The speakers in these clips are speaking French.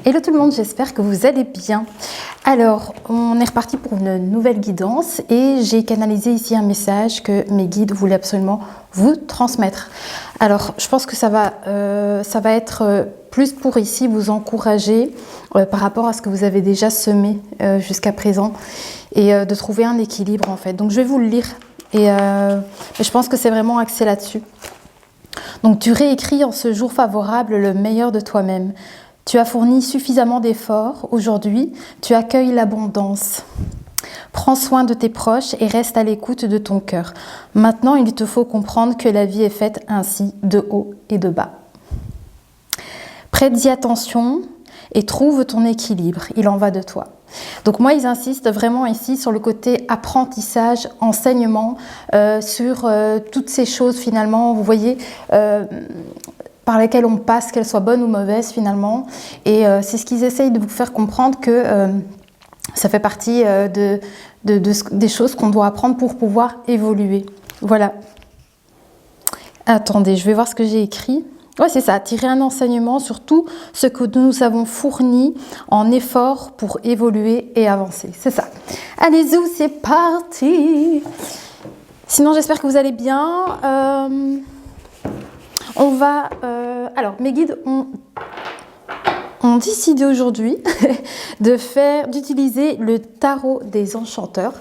Hello tout le monde, j'espère que vous allez bien. Alors, on est reparti pour une nouvelle guidance et j'ai canalisé ici un message que mes guides voulaient absolument vous transmettre. Alors, je pense que ça va être plus pour ici vous encourager par rapport à ce que vous avez déjà semé jusqu'à présent et de trouver un équilibre en fait. Donc, je vais vous le lire et je pense que c'est vraiment axé là-dessus. Donc, tu réécris en ce jour favorable le meilleur de toi-même. Tu as fourni suffisamment d'efforts. Aujourd'hui, tu accueilles l'abondance. Prends soin de tes proches et reste à l'écoute de ton cœur. Maintenant, il te faut comprendre que la vie est faite ainsi, de haut et de bas. Prête-y attention et trouve ton équilibre. Il en va de toi. Donc moi, ils insistent vraiment ici sur le côté apprentissage, enseignement, sur toutes ces choses finalement, vous voyez, par lesquelles on passe, qu'elles soient bonnes ou mauvaises finalement. Et c'est ce qu'ils essayent de vous faire comprendre que ça fait partie des choses qu'on doit apprendre pour pouvoir évoluer. Voilà. Attendez, je vais voir ce que j'ai écrit. Ouais, c'est ça, tirer un enseignement sur tout ce que nous avons fourni en effort pour évoluer et avancer. C'est ça. Allez-y, c'est parti. Sinon, j'espère que vous allez bien. On va... alors, mes guides ont décidé aujourd'hui d'utiliser le tarot des enchanteurs.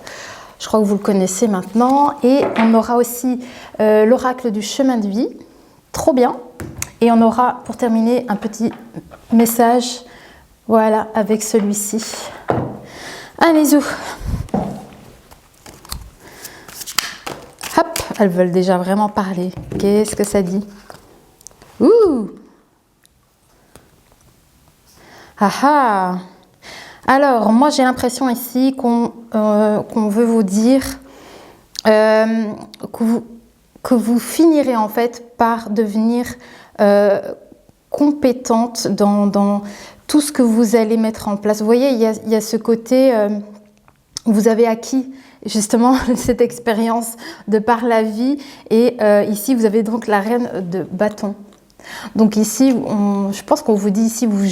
Je crois que vous le connaissez maintenant. Et on aura aussi l'oracle du chemin de vie. Trop bien. Et on aura, pour terminer, un petit message, voilà, avec celui-ci. Allez-y. Hop, elles veulent déjà vraiment parler. Qu'est-ce que ça dit? Ouh! Ah ah! Alors, moi, j'ai l'impression ici qu'on veut vous dire que vous finirez en fait par devenir compétente dans tout ce que vous allez mettre en place. Vous voyez, il y a ce côté, vous avez acquis justement cette expérience de par la vie et ici vous avez donc la reine de bâton. Donc ici, je pense qu'on vous dit ici, vous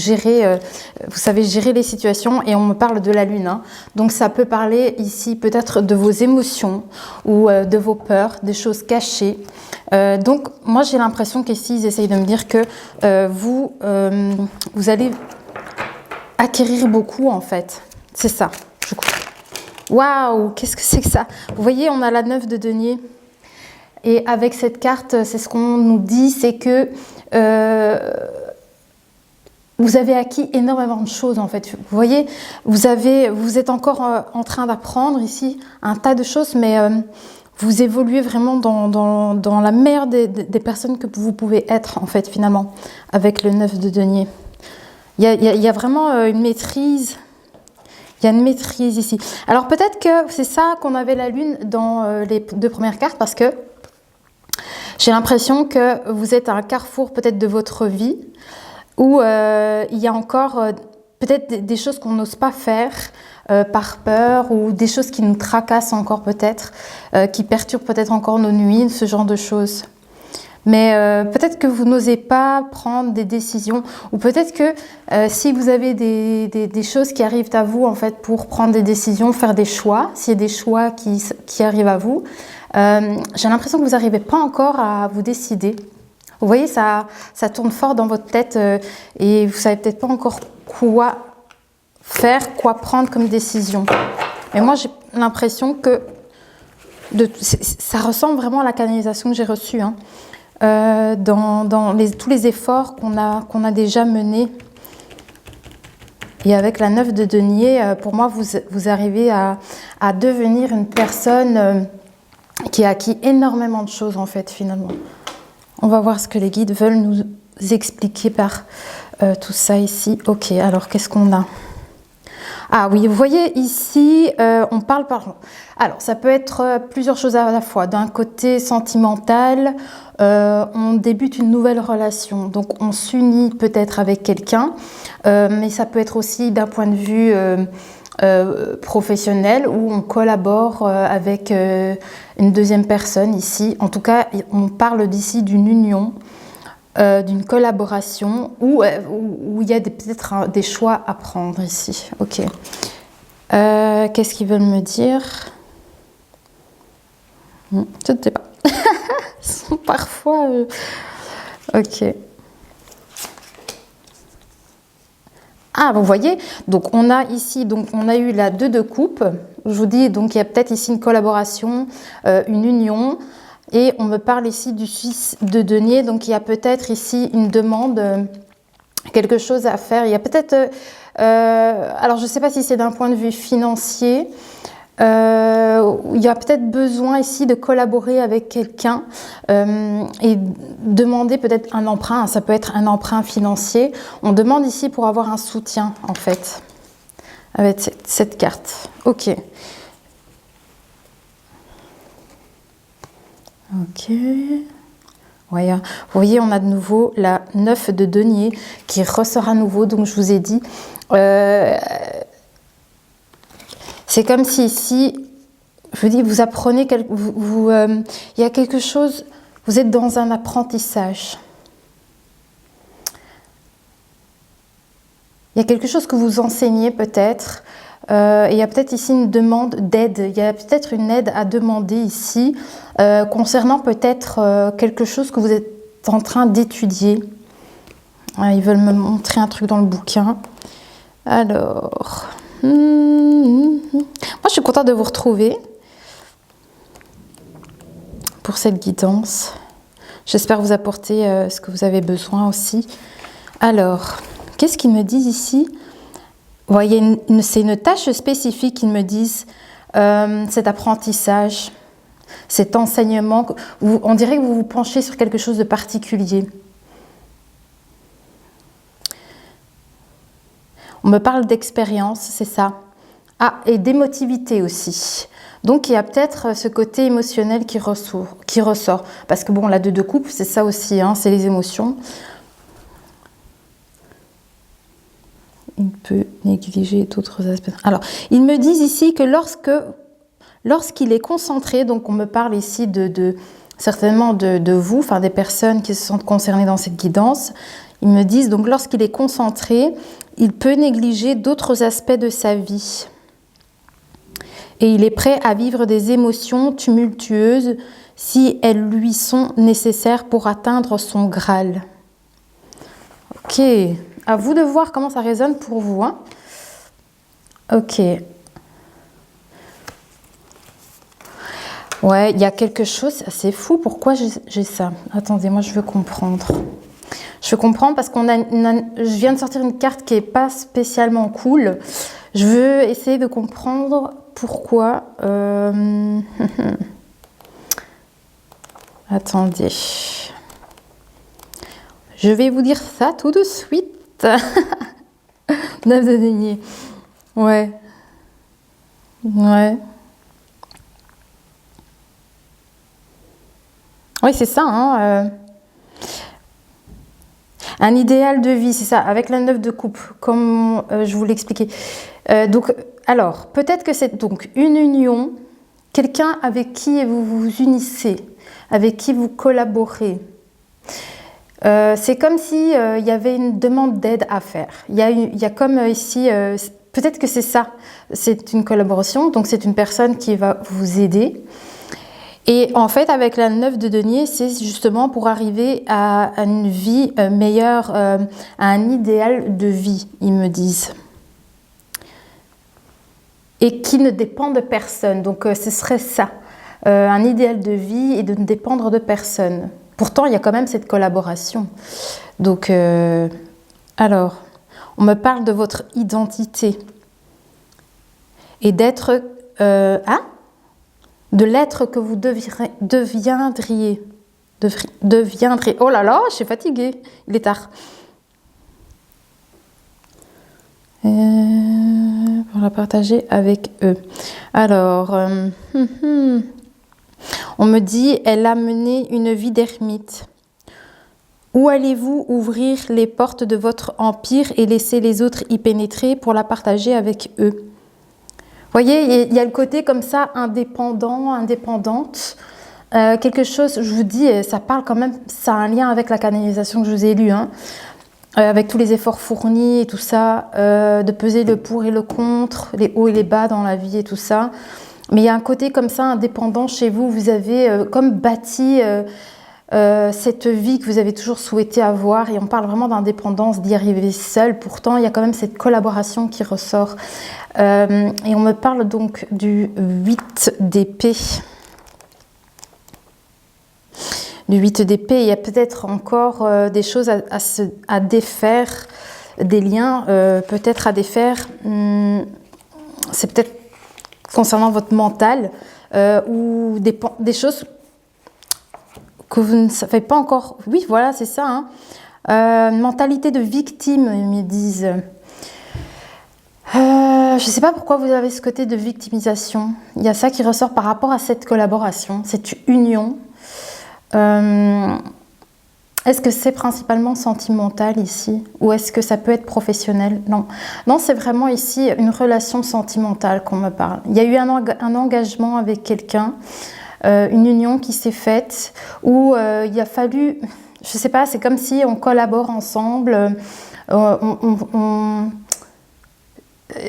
savez gérer les situations et on me parle de la lune. Hein. Donc ça peut parler ici peut-être de vos émotions ou de vos peurs, des choses cachées. Donc moi j'ai l'impression qu'ici ils essayent de me dire que vous allez acquérir beaucoup en fait. C'est ça, je crois. Waouh, qu'est-ce que c'est que ça? Vous voyez, on a la 9 de denier. Et avec cette carte, c'est ce qu'on nous dit, c'est que vous avez acquis énormément de choses en fait. Vous voyez, vous êtes encore en train d'apprendre ici un tas de choses, mais vous évoluez vraiment dans la meilleure des personnes que vous pouvez être en fait finalement, avec le 9 de denier. Il y a vraiment une maîtrise. Il y a une maîtrise ici. Alors peut-être que c'est ça qu'on avait la lune dans les deux premières cartes, parce que j'ai l'impression que vous êtes à un carrefour peut-être de votre vie où il y a encore peut-être des choses qu'on n'ose pas faire par peur, ou des choses qui nous tracassent encore peut-être, qui perturbent peut-être encore nos nuits, ce genre de choses. Mais peut-être que vous n'osez pas prendre des décisions, ou peut-être que si vous avez des choses qui arrivent à vous en fait pour prendre des décisions, faire des choix, s'il y a des choix qui arrivent à vous, j'ai l'impression que vous n'arrivez pas encore à vous décider. Vous voyez, ça tourne fort dans votre tête et vous ne savez peut-être pas encore quoi faire, quoi prendre comme décision. Mais moi, j'ai l'impression que ça ressemble vraiment à la canalisation que j'ai reçue, hein, dans tous les efforts qu'on a déjà menés. Et avec la 9 de denier, pour moi, vous arrivez à devenir une personne qui a acquis énormément de choses en fait finalement. On va voir ce que les guides veulent nous expliquer par tout ça ici. Ok, alors qu'est-ce qu'on a? Ah oui, vous voyez ici, on parle par... Alors, ça peut être plusieurs choses à la fois. D'un côté sentimental, on débute une nouvelle relation. Donc, on s'unit peut-être avec quelqu'un, mais ça peut être aussi d'un point de vue professionnel où on collabore avec une deuxième personne ici. En tout cas, on parle d'ici d'une union. d'une collaboration où il y a peut-être des choix à prendre ici. Ok. Qu'est-ce qu'ils veulent me dire? Je ne sais pas. Ils sont parfois... Ok. Ah, vous voyez, donc on a ici, donc on a eu la 2 de coupe. Je vous dis, donc il y a peut-être ici une collaboration, une union. Et on me parle ici du 6 de denier. Donc il y a peut-être ici une demande, quelque chose à faire. Il y a peut-être... alors je ne sais pas si c'est d'un point de vue financier. Il y a peut-être besoin ici de collaborer avec quelqu'un et demander peut-être un emprunt. Ça peut être un emprunt financier. On demande ici pour avoir un soutien en fait avec cette carte. Ok. Ok. Ouais, vous voyez, on a de nouveau la 9 de denier qui ressort à nouveau. Donc je vous ai dit... c'est comme si ici, je vous dis, vous apprenez, il y a quelque chose, vous êtes dans un apprentissage. Il y a quelque chose que vous enseignez peut-être. Il y a peut-être ici une demande d'aide. Il y a peut-être une aide à demander ici concernant peut-être quelque chose que vous êtes en train d'étudier. Ils veulent me montrer un truc dans le bouquin. Alors... Moi, je suis contente de vous retrouver pour cette guidance. J'espère vous apporter ce que vous avez besoin aussi. Alors, qu'est-ce qu'ils me disent ici? Vous voyez, c'est une tâche spécifique qu'ils me disent, cet apprentissage, cet enseignement. On dirait que vous vous penchez sur quelque chose de particulier. On me parle d'expérience, c'est ça. Ah, et d'émotivité aussi. Donc, il y a peut-être ce côté émotionnel qui ressort. Parce que bon, la 2 de coupe, c'est ça aussi, hein, c'est les émotions. Il peut négliger d'autres aspects. Alors, ils me disent ici que lorsqu'il est concentré, donc on me parle ici certainement de vous, enfin des personnes qui se sentent concernées dans cette guidance. Ils me disent donc lorsqu'il est concentré, il peut négliger d'autres aspects de sa vie. Et il est prêt à vivre des émotions tumultueuses si elles lui sont nécessaires pour atteindre son Graal. Ok, à vous de voir comment ça résonne pour vous. Hein. Ok. Ouais, il y a quelque chose, c'est fou, pourquoi j'ai ça? Attendez, moi je veux comprendre. Je veux comprendre parce je viens de sortir une carte qui n'est pas spécialement cool. Je veux essayer de comprendre pourquoi. Attendez. Je vais vous dire ça tout de suite. 9 de denier. Ouais. Ouais. Oui, c'est ça. Hein, un idéal de vie, c'est ça, avec la 9 de coupe, comme je vous l'expliquais. Donc, alors, peut-être que c'est donc une union, quelqu'un avec qui vous vous unissez, avec qui vous collaborez. C'est comme si il y avait une demande d'aide à faire. Il y a comme ici, peut-être que c'est ça, c'est une collaboration, donc c'est une personne qui va vous aider. Et en fait, avec la 9 de denier, c'est justement pour arriver à une vie meilleure, à un idéal de vie, ils me disent. Et qui ne dépend de personne. Donc, ce serait ça, un idéal de vie et de ne dépendre de personne. Pourtant, il y a quand même cette collaboration. Donc, alors, on me parle de votre identité. Et d'être... de l'être que vous deviendriez. Oh là là, je suis fatiguée. Il est tard. Pour la partager avec eux. Alors, on me dit, elle a mené une vie d'ermite. Où allez-vous ouvrir les portes de votre empire et laisser les autres y pénétrer pour la partager avec eux? Vous voyez, il y a le côté comme ça, indépendant, indépendante. Quelque chose, je vous dis, ça parle quand même, ça a un lien avec la canalisation que je vous ai lue, hein, avec tous les efforts fournis et tout ça, de peser le pour et le contre, les hauts et les bas dans la vie et tout ça. Mais il y a un côté comme ça, indépendant chez vous, vous avez comme bâti cette vie que vous avez toujours souhaité avoir, et on parle vraiment d'indépendance, d'y arriver seul. Pourtant, il y a quand même cette collaboration qui ressort. Et on me parle donc du 8 d'épée. Du 8 d'épée, il y a peut-être encore des choses à défaire, des liens peut-être à défaire. C'est peut-être concernant votre mental ou des choses que vous ne savez pas encore. Oui, voilà, c'est ça. Hein. Mentalité de victime, ils me disent. Je ne sais pas pourquoi vous avez ce côté de victimisation. Il y a ça qui ressort par rapport à cette collaboration, cette union. Est-ce que c'est principalement sentimental ici, ou est-ce que ça peut être professionnel? Non, non, c'est vraiment ici une relation sentimentale qu'on me parle. Il y a eu un engagement avec quelqu'un, une union qui s'est faite, où il a fallu, je ne sais pas, c'est comme si on collabore ensemble,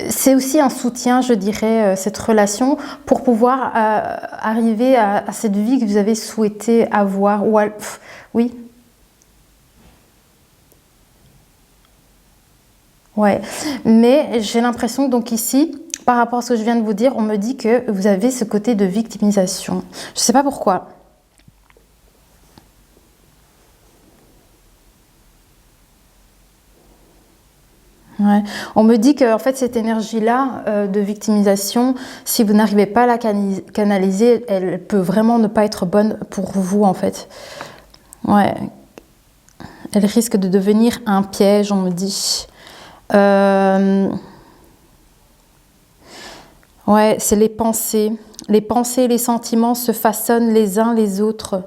c'est aussi un soutien, je dirais, cette relation pour pouvoir arriver à cette vie que vous avez souhaité avoir. Oui. Ouais. Mais j'ai l'impression que donc ici, par rapport à ce que je viens de vous dire, on me dit que vous avez ce côté de victimisation. Je ne sais pas pourquoi. Ouais. On me dit que en fait, cette énergie-là de victimisation, si vous n'arrivez pas à la canaliser, elle peut vraiment ne pas être bonne pour vous en fait. Ouais. Elle risque de devenir un piège, on me dit. Ouais, c'est les pensées. Les pensées et les sentiments se façonnent les uns les autres.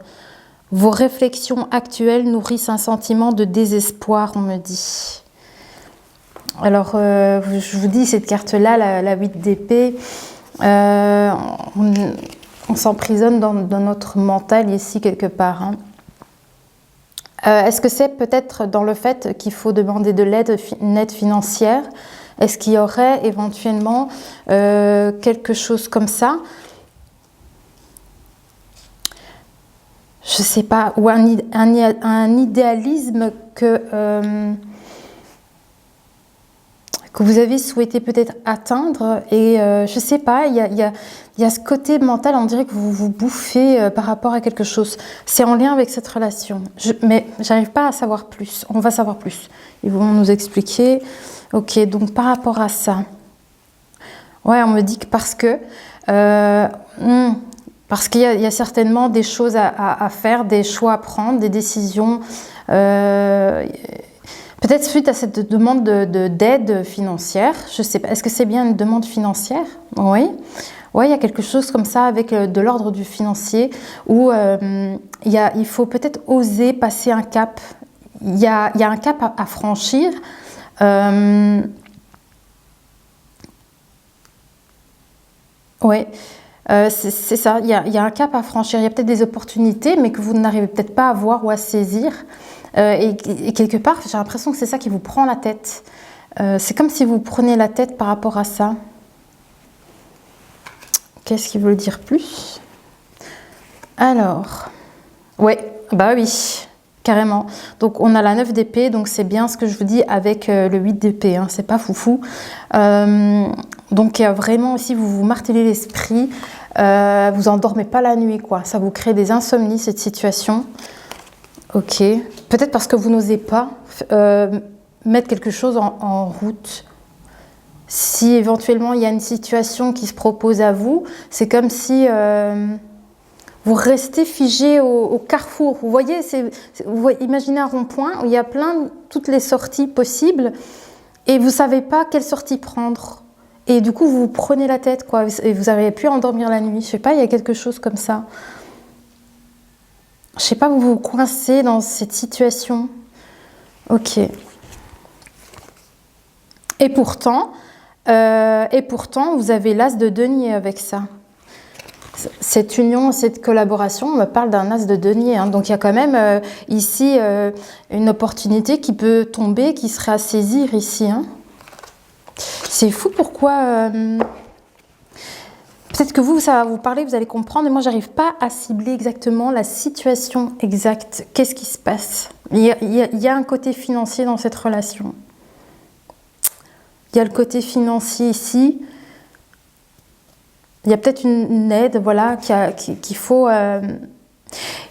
Vos réflexions actuelles nourrissent un sentiment de désespoir, on me dit. Alors, je vous dis, cette carte-là, la 8 d'épée, on s'emprisonne dans notre mental ici quelque part. Hein. Est-ce que c'est peut-être dans le fait qu'il faut demander de l'aide, une aide financière? Est-ce qu'il y aurait éventuellement quelque chose comme ça? Je ne sais pas. Ou un idéalisme que vous avez souhaité peut-être atteindre, et je ne sais pas, il y a ce côté mental, on dirait que vous vous bouffez par rapport à quelque chose. C'est en lien avec cette relation. Mais j'arrive pas à savoir plus. On va savoir plus. Ils vont nous expliquer. Ok, donc par rapport à ça, ouais, on me dit que parce qu'il y a certainement des choses à faire, des choix à prendre, des décisions. Peut-être suite à cette demande d'aide financière, je ne sais pas, est-ce que c'est bien une demande financière? Oui. Oui, il y a quelque chose comme ça avec de l'ordre du financier où il faut peut-être oser passer un cap. Il y a un cap à franchir. Oui, c'est ça, il y a un cap à franchir. Il y a peut-être des opportunités, mais que vous n'arrivez peut-être pas à voir ou à saisir. Et quelque part, j'ai l'impression que c'est ça qui vous prend la tête. C'est comme si vous preniez la tête par rapport à ça. Qu'est-ce qu'ils veulent dire plus? Alors, ouais, bah oui, carrément. Donc on a la 9 d'épée, donc c'est bien ce que je vous dis avec le 8 d'épée, hein, c'est pas foufou. Donc vraiment aussi, vous vous martelez l'esprit, vous endormez pas la nuit, quoi. Ça vous crée des insomnies, cette situation. Ok, peut-être parce que vous n'osez pas mettre quelque chose en route. Si éventuellement il y a une situation qui se propose à vous, c'est comme si vous restez figé au carrefour. Vous voyez, imaginez un rond-point où il y a toutes les sorties possibles et vous ne savez pas quelle sortie prendre. Et du coup, vous vous prenez la tête, quoi, et vous n'arrivez plus à endormir la nuit. Je ne sais pas, il y a quelque chose comme ça. Je sais pas, vous vous coincez dans cette situation. Ok. Et pourtant, vous avez l'as de denier avec ça. Cette union, cette collaboration, on me parle d'un as de denier. Hein. Donc il y a quand même ici une opportunité qui peut tomber, qui serait à saisir ici. Hein. C'est fou pourquoi... Peut-être que vous, ça va vous parler, vous allez comprendre, mais moi, j'arrive pas à cibler exactement la situation exacte. Qu'est-ce qui se passe? Il y a un côté financier dans cette relation. Il y a le côté financier ici. Il y a peut-être une aide, voilà, qu'il faut...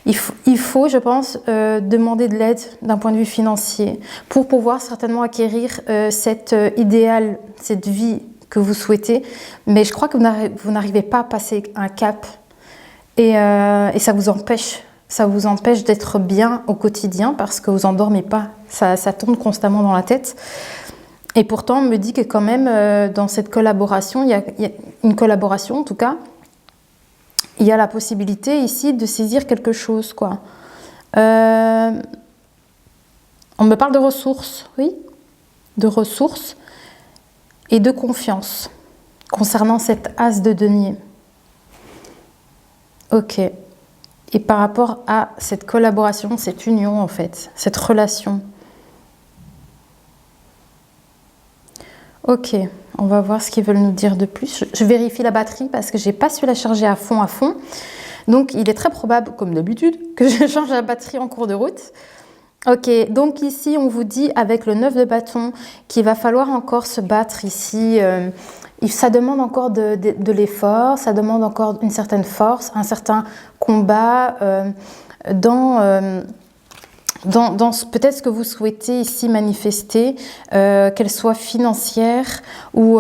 Il faut, je pense, demander de l'aide d'un point de vue financier pour pouvoir certainement acquérir cet idéal, cette vie que vous souhaitez. Mais je crois que vous n'arrivez pas à passer un cap et ça vous empêche. Ça vous empêche d'être bien au quotidien parce que vous n'endormez pas. Ça tourne constamment dans la tête. Et pourtant, on me dit que quand même, dans cette collaboration, il y a une collaboration en tout cas, il y a la possibilité ici de saisir quelque chose, quoi. On me parle de ressources, oui, de ressources et de confiance concernant cet as de denier. Ok. Et par rapport à cette collaboration, cette union en fait, cette relation. Ok, on va voir ce qu'ils veulent nous dire de plus. Je vérifie la batterie parce que je n'ai pas su la charger à fond. Donc, il est très probable, comme d'habitude, que je change la batterie en cours de route. Ok, donc ici, on vous dit avec le 9 de bâton qu'il va falloir encore se battre ici. Ça demande encore de l'effort, ça demande encore une certaine force, un certain combat dans peut-être ce que vous souhaitez ici manifester, qu'elle soit financière ou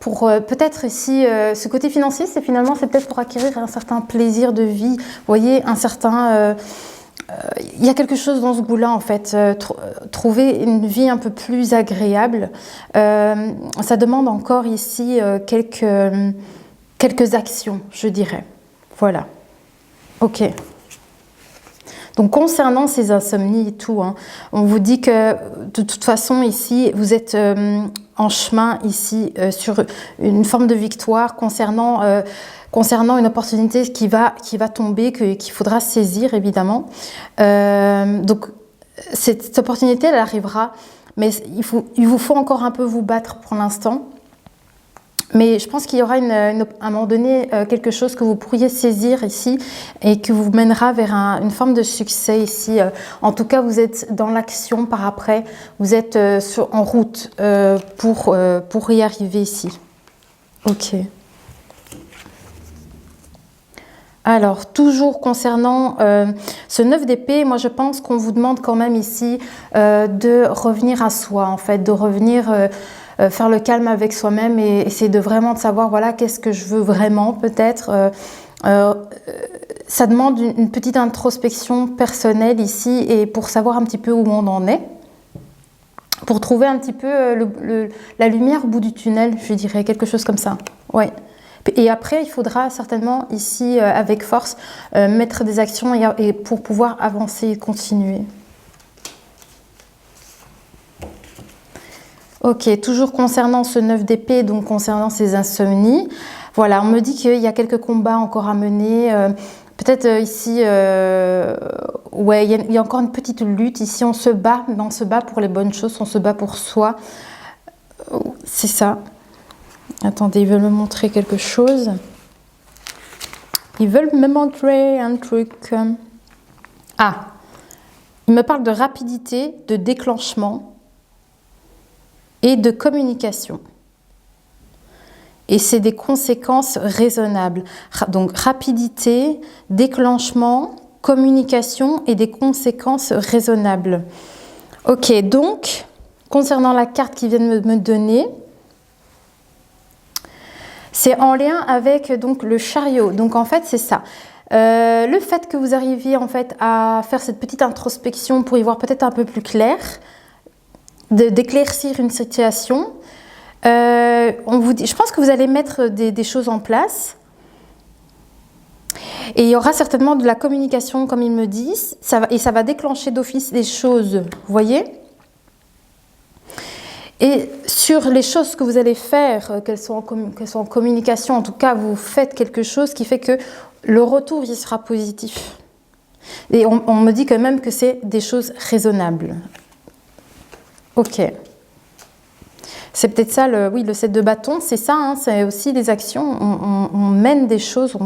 pour peut-être ici, ce côté financier, c'est peut-être pour acquérir un certain plaisir de vie, vous voyez, un certain... il y a quelque chose dans ce goût-là en fait, trouver une vie un peu plus agréable. Ça demande encore ici quelques actions, je dirais. Voilà. Ok. Donc concernant ces insomnies et tout, hein, on vous dit que de toute façon ici, vous êtes en chemin ici sur une forme de victoire concernant une opportunité qui va tomber, qu'il faudra saisir évidemment. Donc cette opportunité, elle arrivera, mais il vous faut encore un peu vous battre pour l'instant. Mais je pense qu'il y aura à un moment donné quelque chose que vous pourriez saisir ici et qui vous mènera vers une forme de succès ici. En tout cas, vous êtes dans l'action par après, vous êtes en route pour y arriver ici. Ok. Alors, toujours concernant ce 9 d'épée, moi je pense qu'on vous demande quand même ici de revenir à soi, en fait, de revenir... faire le calme avec soi-même et essayer de vraiment de savoir voilà qu'est-ce que je veux vraiment peut-être. Ça demande une petite introspection personnelle ici et pour savoir un petit peu où on en est, pour trouver un petit peu la lumière au bout du tunnel, je dirais, quelque chose comme ça. Ouais. Et après, il faudra certainement ici, avec force, mettre des actions et pour pouvoir avancer et continuer. Ok, toujours concernant ce 9 d'épée, donc concernant ces insomnies, voilà, on me dit qu'il y a quelques combats encore à mener, peut-être ici, ouais, il y a encore une petite lutte, ici on se bat, mais on se bat pour les bonnes choses, on se bat pour soi, c'est ça. Attendez, ils veulent me montrer quelque chose, ils veulent me montrer un truc, ah, ils me parlent de rapidité, de déclenchement, et de communication. Et c'est des conséquences raisonnables. Donc rapidité, déclenchement, communication et des conséquences raisonnables. Ok, donc, concernant la carte qu'ils viennent de me donner, c'est en lien avec donc, le chariot. Donc en fait, c'est ça. Le fait que vous arriviez en fait à faire cette petite introspection pour y voir peut-être un peu plus clair, d'éclaircir une situation. On vous dit, je pense que vous allez mettre des choses en place. Et il y aura certainement de la communication, comme ils me disent, et ça va déclencher d'office des choses, vous voyez. Et sur les choses que vous allez faire, qu'elles soient en communication, en tout cas, vous faites quelque chose qui fait que le retour il sera positif. Et on me dit quand même que c'est des choses raisonnables. Ok. C'est peut-être ça, le 7 de bâton, c'est ça, hein, c'est aussi des actions. On mène des choses,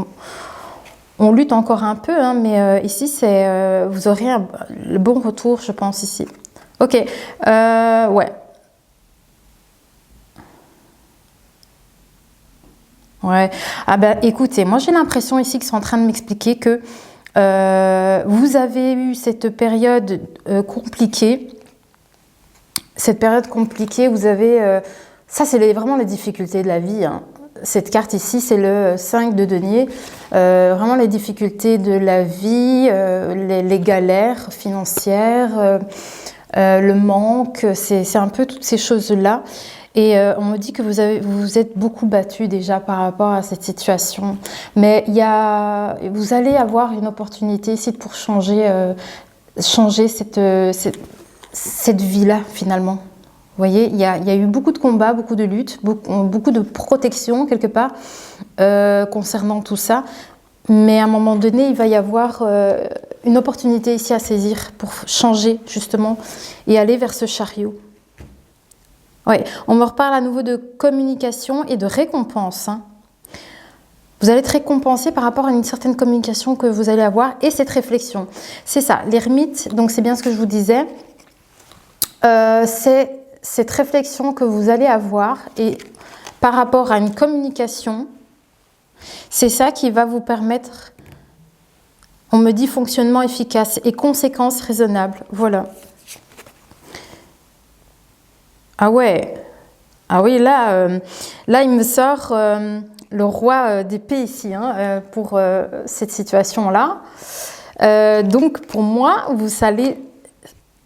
on lutte encore un peu, hein, mais ici, vous aurez le bon retour, je pense, ici. Ok, ouais. Ouais. Ah ben, écoutez, moi j'ai l'impression ici qu'ils sont en train de m'expliquer que vous avez eu cette période compliquée. Cette période compliquée, vous avez... ça, c'est vraiment les difficultés de la vie. Hein. Cette carte ici, c'est le 5 de denier. Vraiment les difficultés de la vie, les galères financières, le manque, c'est un peu toutes ces choses-là. Et on me dit que vous vous êtes beaucoup battu déjà par rapport à cette situation. Mais vous allez avoir une opportunité ici pour changer cette vie-là, finalement. Vous voyez, il y a eu beaucoup de combats, beaucoup de luttes, beaucoup de protection, quelque part, concernant tout ça. Mais à un moment donné, il va y avoir une opportunité ici à saisir pour changer, justement, et aller vers ce chariot. Oui, on me reparle à nouveau de communication et de récompense. Hein. Vous allez être récompensé par rapport à une certaine communication que vous allez avoir et cette réflexion. C'est ça, l'ermite, donc c'est bien ce que je vous disais. C'est cette réflexion que vous allez avoir et par rapport à une communication, c'est ça qui va vous permettre, on me dit fonctionnement efficace et conséquences raisonnables. Voilà. Ah ouais, ah oui, là il me sort le roi d'épée ici hein, pour cette situation-là. Donc pour moi, vous allez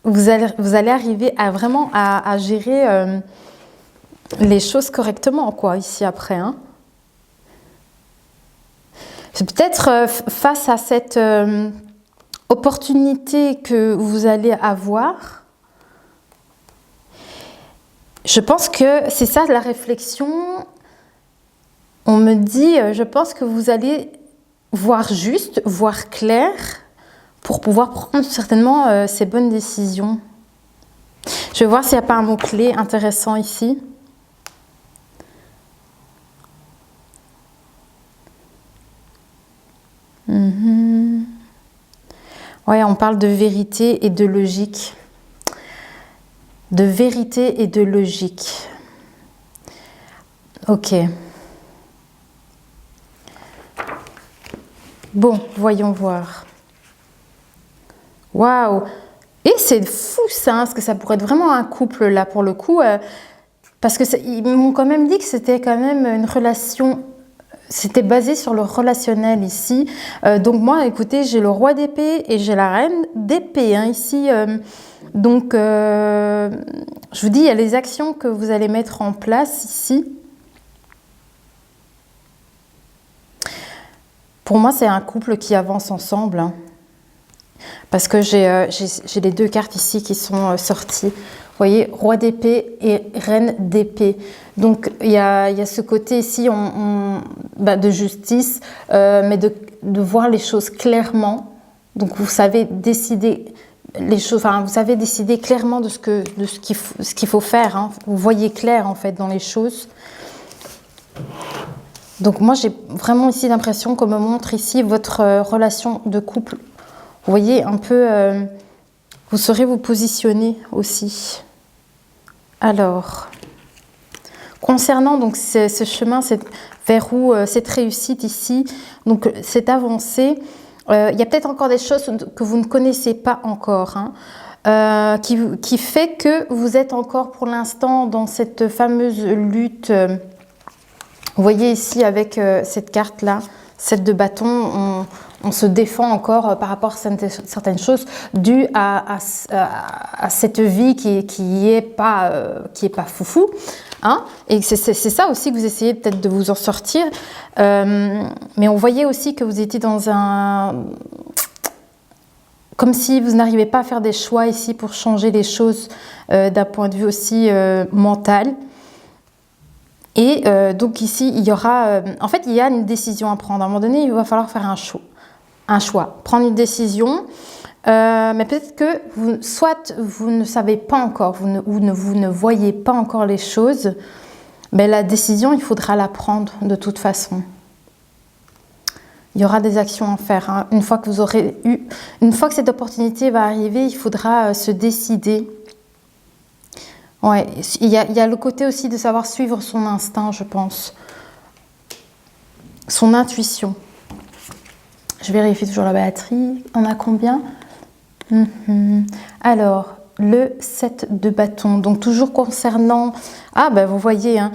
arriver à vraiment à gérer les choses correctement, quoi, ici après. Hein. C'est peut-être face à cette opportunité que vous allez avoir. Je pense que c'est ça la réflexion. On me dit, je pense que vous allez voir juste, voir clair pour pouvoir prendre certainement ces bonnes décisions. Je vais voir s'il n'y a pas un mot-clé intéressant ici. Ouais, on parle de vérité et de logique. De vérité et de logique. Ok. Bon, voyons voir. Waouh! Et c'est fou ça, hein, parce que ça pourrait être vraiment un couple là pour le coup. Parce qu'ils m'ont quand même dit que c'était quand même une relation... C'était basé sur le relationnel ici. Donc moi, écoutez, j'ai le roi d'épée et j'ai la reine d'épée hein, ici. Donc, je vous dis, il y a les actions que vous allez mettre en place ici. Pour moi, c'est un couple qui avance ensemble. Hein, parce que j'ai les deux cartes ici qui sont sorties. Vous voyez, roi d'épée et reine d'épée. Donc, il y a ce côté ici de justice, mais de voir les choses clairement. Donc, vous savez décider les choses, enfin, vous savez décider clairement de ce qu'il faut faire. Hein. Vous voyez clair, en fait, dans les choses. Donc, moi, j'ai vraiment ici l'impression qu'on me montre ici votre relation de couple. Vous voyez, un peu, vous saurez vous positionner aussi. Alors, concernant donc ce chemin, vers où cette réussite ici, donc cette avancée, il y a peut-être encore des choses que vous ne connaissez pas encore, hein, qui fait que vous êtes encore pour l'instant dans cette fameuse lutte. Vous voyez ici avec cette carte-là, 7 de bâton, on se défend encore par rapport à certaines choses dues à cette vie qui est pas foufou. Hein, et c'est ça aussi que vous essayez peut-être de vous en sortir. Mais on voyait aussi que vous étiez dans un... comme si vous n'arrivez pas à faire des choix ici pour changer les choses d'un point de vue aussi mental. Et donc ici, il y aura... en fait, il y a une décision à prendre. À un moment donné, il va falloir faire un choix. Prendre une décision. Mais peut-être que soit vous ne savez pas encore, vous ne voyez pas encore les choses. Mais la décision, il faudra la prendre de toute façon. Il y aura des actions à faire. Hein. Une fois que cette opportunité va arriver, il faudra se décider. Ouais, il y a le côté aussi de savoir suivre son instinct, je pense. Son intuition. Je vérifie toujours la batterie. On a combien? Alors, le 7 de bâton. Donc, toujours concernant... Ah, ben vous voyez, hein,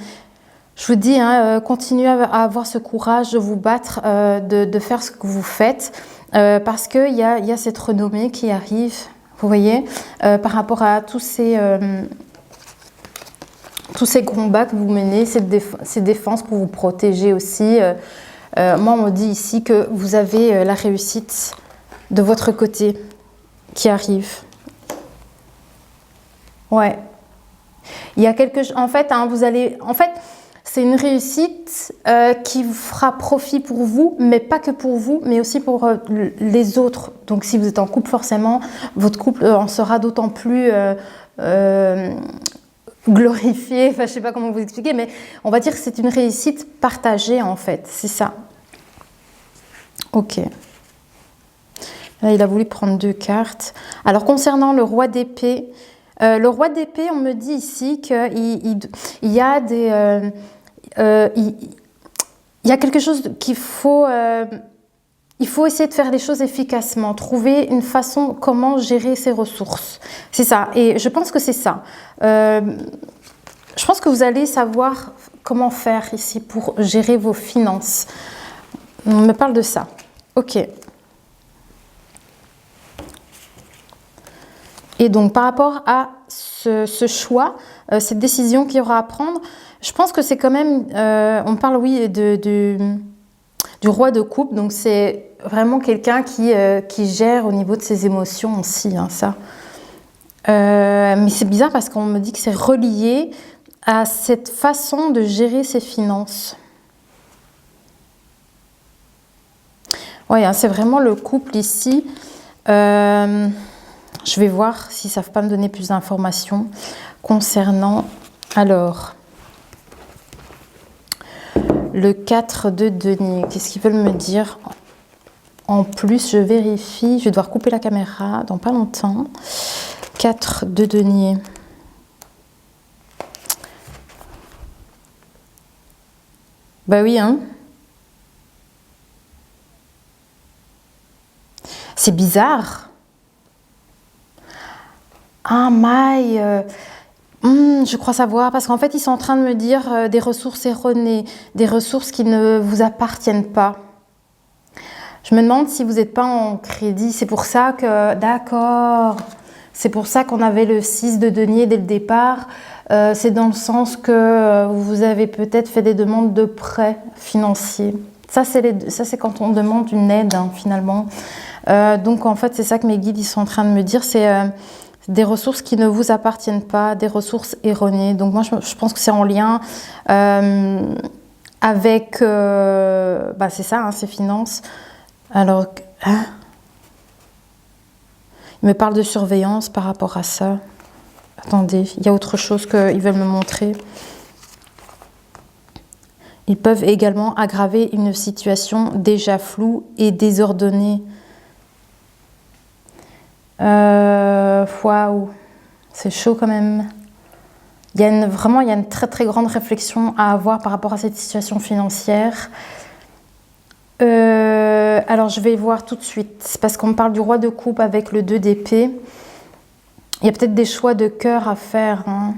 je vous dis, hein, continuez à avoir ce courage de vous battre, de faire ce que vous faites. Parce qu'il y a cette renommée qui arrive, vous voyez, par rapport à tous ces combats que vous menez, ces défenses pour vous protéger aussi. Moi, on me dit ici que vous avez la réussite de votre côté qui arrive. Ouais. Il y a quelque chose... En fait, hein, c'est une réussite qui vous fera profit pour vous, mais pas que pour vous, mais aussi pour les autres. Donc, si vous êtes en couple, forcément, votre couple en sera d'autant plus glorifié. Enfin, je ne sais pas comment vous expliquer, mais on va dire que c'est une réussite partagée, en fait. C'est ça. Ok. Là, il a voulu prendre 2 cartes. Alors, concernant le roi d'épée, on me dit ici qu'il y a quelque chose qu'il faut... il faut essayer de faire les choses efficacement, trouver une façon comment gérer ses ressources. C'est ça, et je pense que c'est ça. Je pense que vous allez savoir comment faire ici pour gérer vos finances. On me parle de ça. Ok. Et donc, par rapport à ce choix, cette décision qu'il y aura à prendre, je pense que c'est quand même... on parle, oui, du roi de coupe. Donc, c'est vraiment quelqu'un qui gère au niveau de ses émotions aussi, hein, ça. Mais c'est bizarre parce qu'on me dit que c'est relié à cette façon de gérer ses finances. Oui, hein, c'est vraiment le couple ici. Je vais voir s'ils ne savent pas me donner plus d'informations concernant... Alors, le 4 de denier, qu'est-ce qu'ils veulent me dire? En plus, je vérifie, je vais devoir couper la caméra dans pas longtemps. 4 de denier. Bah oui, hein. C'est bizarre. Ah, maille. Je crois savoir, parce qu'en fait, ils sont en train de me dire des ressources erronées, des ressources qui ne vous appartiennent pas. Je me demande si vous n'êtes pas en crédit. C'est pour ça que... D'accord. C'est pour ça qu'on avait le 6 de denier dès le départ. C'est dans le sens que vous avez peut-être fait des demandes de prêts financiers. Ça, c'est quand on demande une aide, hein, finalement. Donc, en fait, c'est ça que mes guides ils sont en train de me dire. C'est des ressources qui ne vous appartiennent pas, des ressources erronées. Donc, moi, je pense que c'est en lien avec... c'est ça, hein, ces finances. Alors... Hein, il me parle de surveillance par rapport à ça. Attendez, il y a autre chose qu'ils veulent me montrer. Ils peuvent également aggraver une situation déjà floue et désordonnée. Waouh, c'est chaud quand même. Il y a une très très grande réflexion à avoir par rapport à cette situation financière. Alors je vais voir tout de suite, parce qu'on me parle du roi de coupe avec le 2 d'épée. Il y a peut-être des choix de cœur à faire, hein.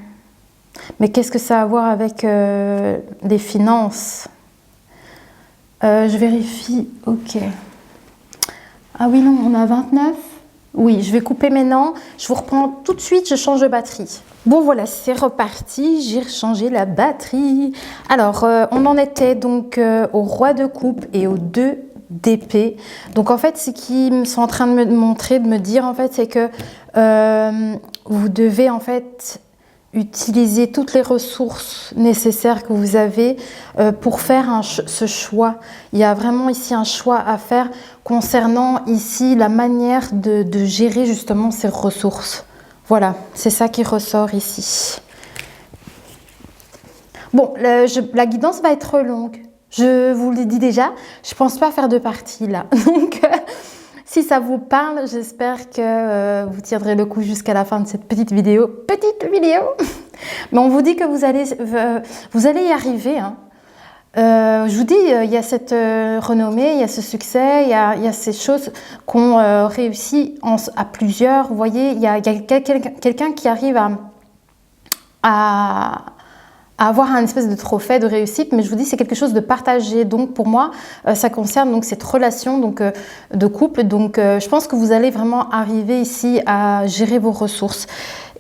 Mais qu'est-ce que ça a à voir avec les finances? Je vérifie, ok. Ah oui, non, on a 29. Oui, je vais couper maintenant. Je vous reprends tout de suite, je change de batterie. Bon voilà, c'est reparti, j'ai rechangé la batterie. Alors, on en était donc au roi de coupe et au 2 d'épée. Donc en fait, ce qu'ils sont en train de me montrer, de me dire en fait, c'est que vous devez en fait utiliser toutes les ressources nécessaires que vous avez pour faire ce choix. Il y a vraiment ici un choix à faire concernant ici la manière de gérer justement ces ressources. Voilà, c'est ça qui ressort ici. Bon, la guidance va être longue. Je vous le dis déjà, je pense pas faire de partie là. Donc, si ça vous parle, j'espère que vous tiendrez le coup jusqu'à la fin de cette petite vidéo. Mais on vous dit que vous allez y arriver. Hein. Je vous dis, il y a cette renommée, il y a ce succès, il y a ces choses qu'on réussit à plusieurs. Vous voyez, il y a quelqu'un qui arrive à avoir un espèce de trophée de réussite, mais je vous dis c'est quelque chose de partagé. Donc pour moi, ça concerne donc cette relation donc de couple. Donc je pense que vous allez vraiment arriver ici à gérer vos ressources.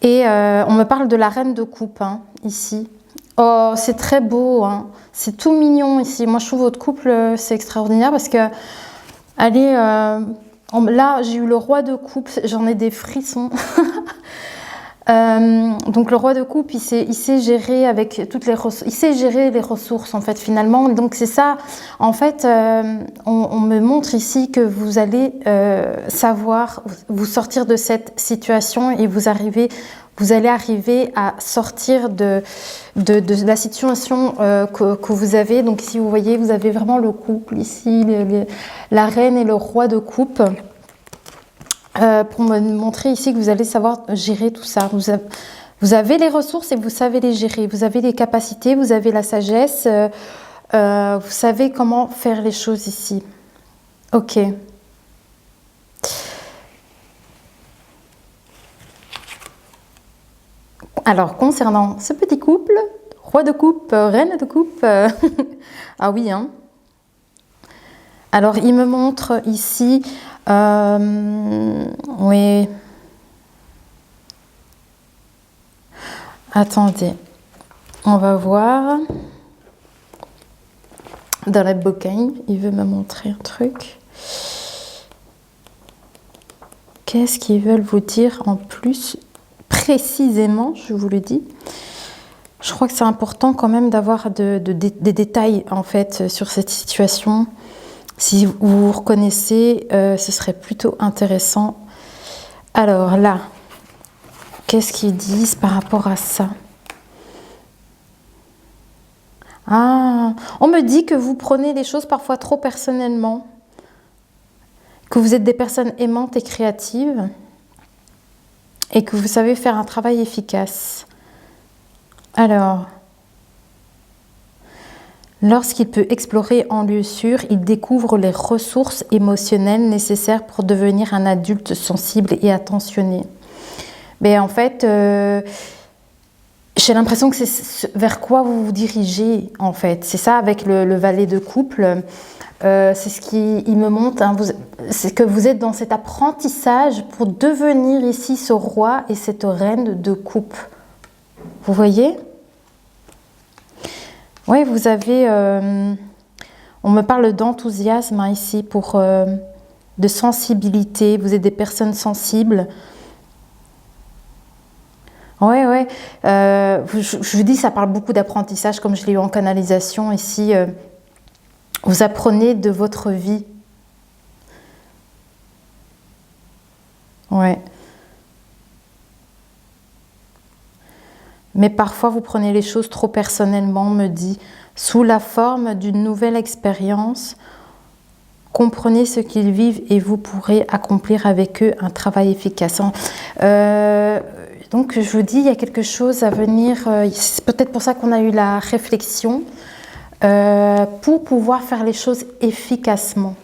Et on me parle de la reine de coupe hein, ici. Oh, c'est très beau, hein. C'est tout mignon ici. Moi je trouve votre couple c'est extraordinaire parce que allez, là j'ai eu le roi de coupe, j'en ai des frissons. Donc le roi de coupe, il sait gérer avec toutes les ressources, il sait gérer les ressources en fait finalement. Donc c'est ça, en fait, on me montre ici que vous allez savoir vous sortir de cette situation et vous allez arriver à sortir de la situation que vous avez. Donc ici vous voyez, vous avez vraiment le couple ici, la reine et le roi de coupe. Pour me montrer ici que vous allez savoir gérer tout ça. Vous avez les ressources et vous savez les gérer. Vous avez les capacités, vous avez la sagesse. Vous savez comment faire les choses ici. Ok. Alors, concernant ce petit couple, roi de coupe, reine de coupe. Ah oui, hein. Alors, il me montre ici... oui. Attendez. On va voir. Dans la bouquin, il veut me montrer un truc. Qu'est-ce qu'ils veulent vous dire en plus précisément, je vous le dis. Je crois que c'est important quand même d'avoir des détails en fait sur cette situation. Si vous vous reconnaissez, ce serait plutôt intéressant. Alors là, qu'est-ce qu'ils disent par rapport à ça? Ah, on me dit que vous prenez les choses parfois trop personnellement, que vous êtes des personnes aimantes et créatives et que vous savez faire un travail efficace. Alors... Lorsqu'il peut explorer en lieu sûr, il découvre les ressources émotionnelles nécessaires pour devenir un adulte sensible et attentionné. Mais en fait, j'ai l'impression que c'est vers quoi vous vous dirigez, en fait. C'est ça avec le valet de couple. C'est ce qu'il me montre. Hein, c'est que vous êtes dans cet apprentissage pour devenir ici ce roi et cette reine de coupe. Vous voyez ? Oui, vous avez... on me parle d'enthousiasme hein, ici, de sensibilité. Vous êtes des personnes sensibles. Oui. Je vous dis, ça parle beaucoup d'apprentissage, comme je l'ai eu en canalisation ici. Vous apprenez de votre vie. Ouais. Mais parfois, vous prenez les choses trop personnellement, me dit. Sous la forme d'une nouvelle expérience, comprenez ce qu'ils vivent et vous pourrez accomplir avec eux un travail efficace. Donc, je vous dis, il y a quelque chose à venir. C'est peut-être pour ça qu'on a eu la réflexion pour pouvoir faire les choses efficacement.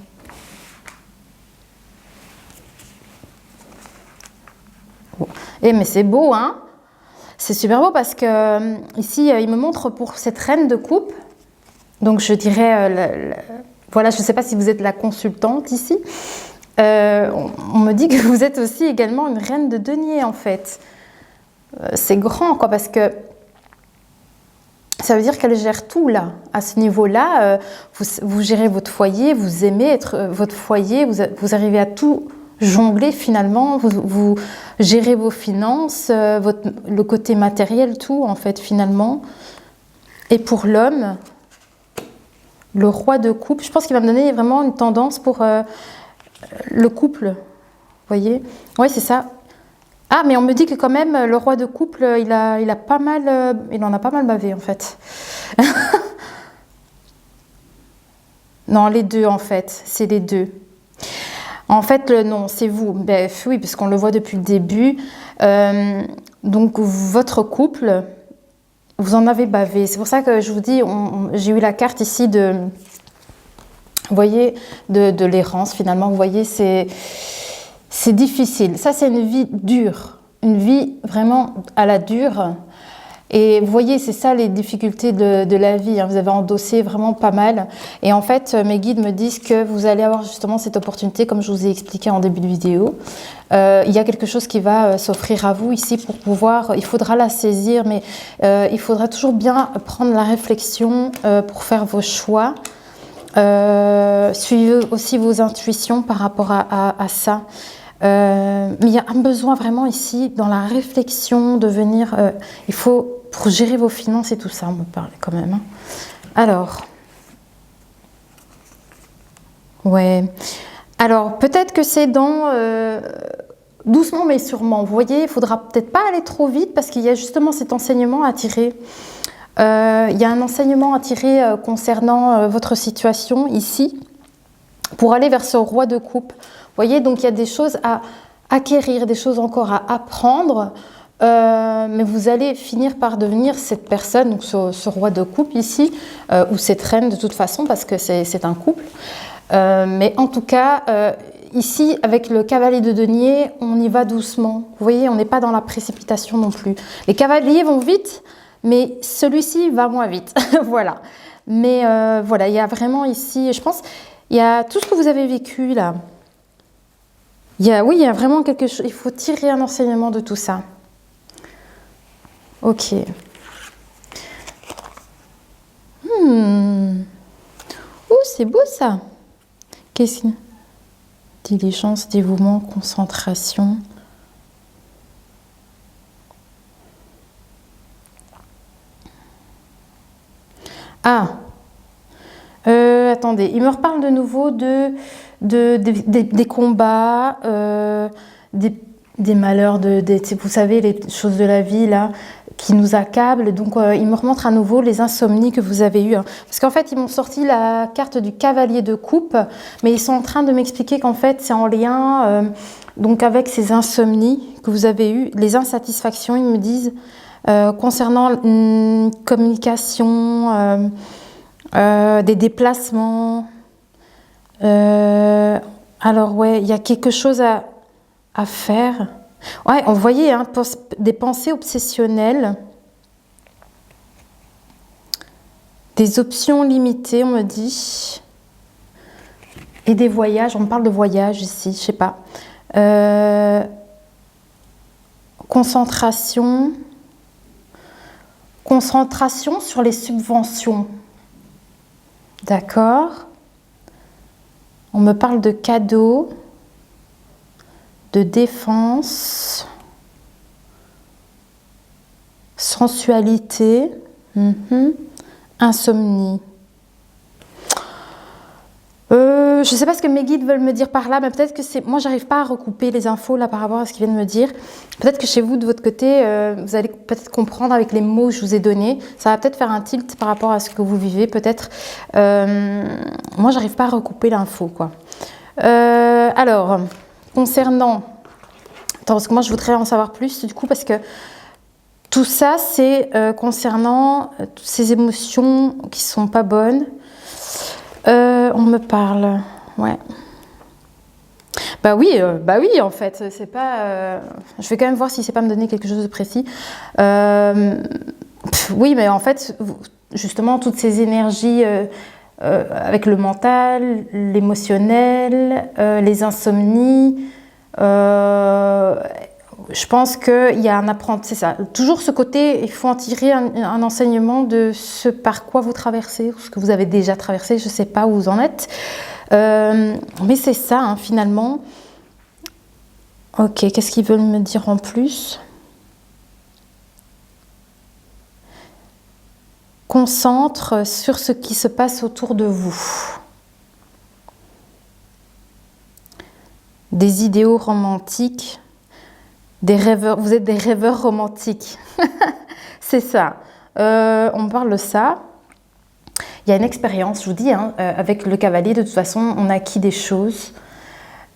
Mais c'est beau, hein? C'est super beau parce que ici, il me montre pour cette reine de coupe. Donc, je dirais, voilà, je ne sais pas si vous êtes la consultante ici. On me dit que vous êtes aussi également une reine de denier, en fait. C'est grand, quoi, parce que Ça veut dire qu'elle gère tout là. À ce niveau-là, vous gérez votre foyer, vous aimez être votre foyer, vous arrivez à tout jongler finalement, vous gérez vos finances, le côté matériel, tout en fait finalement. Et pour l'homme, le roi de coupe, je pense qu'il va me donner vraiment une tendance pour le couple. Vous voyez? Oui, c'est ça. Ah, mais on me dit que quand même, le roi de couple, il en a pas mal bavé, en fait. Non, les deux, en fait. C'est les deux. En fait, non, c'est vous. Ben, oui, parce qu'on le voit depuis le début. Donc, votre couple, vous en avez bavé. C'est pour ça que je vous dis, j'ai eu la carte ici de... Vous voyez, de l'errance, finalement. Vous voyez, c'est difficile. Ça, c'est une vie dure. Une vie vraiment à la dure. Et vous voyez, c'est ça les difficultés de la vie. Hein. Vous avez endossé vraiment pas mal. Et en fait, mes guides me disent que vous allez avoir justement cette opportunité, comme je vous ai expliqué en début de vidéo. Il y a quelque chose qui va s'offrir à vous ici pour pouvoir... Il faudra la saisir, mais il faudra toujours bien prendre la réflexion pour faire vos choix. Suivez aussi vos intuitions par rapport à ça. Mais il y a un besoin vraiment ici dans la réflexion de venir, il faut pour gérer vos finances et tout ça, on me parle quand même. Hein. Alors, ouais. Alors peut-être que c'est dans doucement mais sûrement. Vous voyez, il faudra peut-être pas aller trop vite parce qu'il y a justement cet enseignement à tirer. Il y a un enseignement à tirer concernant votre situation ici pour aller vers ce roi de coupe. Vous voyez, donc il y a des choses à acquérir, des choses encore à apprendre, mais vous allez finir par devenir cette personne, donc ce roi de coupe ici, ou cette reine de toute façon, parce que c'est un couple. Mais en tout cas, ici, avec le cavalier de denier, on y va doucement. Vous voyez, on n'est pas dans la précipitation non plus. Les cavaliers vont vite, mais celui-ci va moins vite. Voilà. Mais voilà, il y a vraiment ici, je pense, il y a tout ce que vous avez vécu là. Oui, il y a vraiment quelque chose. Il faut tirer un enseignement de tout ça. Ok. Oh, c'est beau ça. Qu'est-ce que... Diligence, dévouement, concentration. Ah. Attendez, il me reparle de nouveau des combats, des malheurs, vous savez, les choses de la vie là qui nous accablent. Donc, il me remontre à nouveau les insomnies que vous avez eues. Hein. Parce qu'en fait, ils m'ont sorti la carte du cavalier de coupe, mais ils sont en train de m'expliquer qu'en fait, c'est en lien donc avec ces insomnies que vous avez eues, les insatisfactions, ils me disent, concernant communication, des déplacements. Alors, ouais, il y a quelque chose à faire. Ouais, on voyait hein, des pensées obsessionnelles, des options limitées, on me dit, et des voyages. On me parle de voyages ici, je sais pas. Concentration sur les subventions. D'accord. On me parle de cadeaux, de défense, sensualité, insomnie. Je ne sais pas ce que mes guides veulent me dire par là, mais peut-être que c'est... Moi, j'arrive pas à recouper les infos là par rapport à ce qu'ils viennent me dire. Peut-être que chez vous, de votre côté, vous allez peut-être comprendre avec les mots que je vous ai donnés. Ça va peut-être faire un tilt par rapport à ce que vous vivez, peut-être. Moi, j'arrive pas à recouper l'info, quoi. Alors, concernant... Attends, parce que moi, je voudrais en savoir plus, du coup, parce que tout ça, c'est concernant toutes ces émotions qui sont pas bonnes. On me parle, ouais. Bah oui, en fait, c'est pas... je vais quand même voir si c'est pas me donner quelque chose de précis. Oui, mais en fait, justement, toutes ces énergies avec le mental, l'émotionnel, les insomnies, je pense qu'il y a un apprentissage, c'est ça. Toujours ce côté, il faut en tirer un enseignement de ce par quoi vous traversez, ou ce que vous avez déjà traversé, je ne sais pas où vous en êtes. Mais c'est ça, hein, finalement. Ok, qu'est-ce qu'ils veulent me dire en plus? Concentre sur ce qui se passe autour de vous. Des idéaux romantiques. Des rêveurs, vous êtes des rêveurs romantiques. C'est ça. On parle de ça. Il y a une expérience, je vous dis, hein, avec le cavalier, de toute façon, on acquit des choses.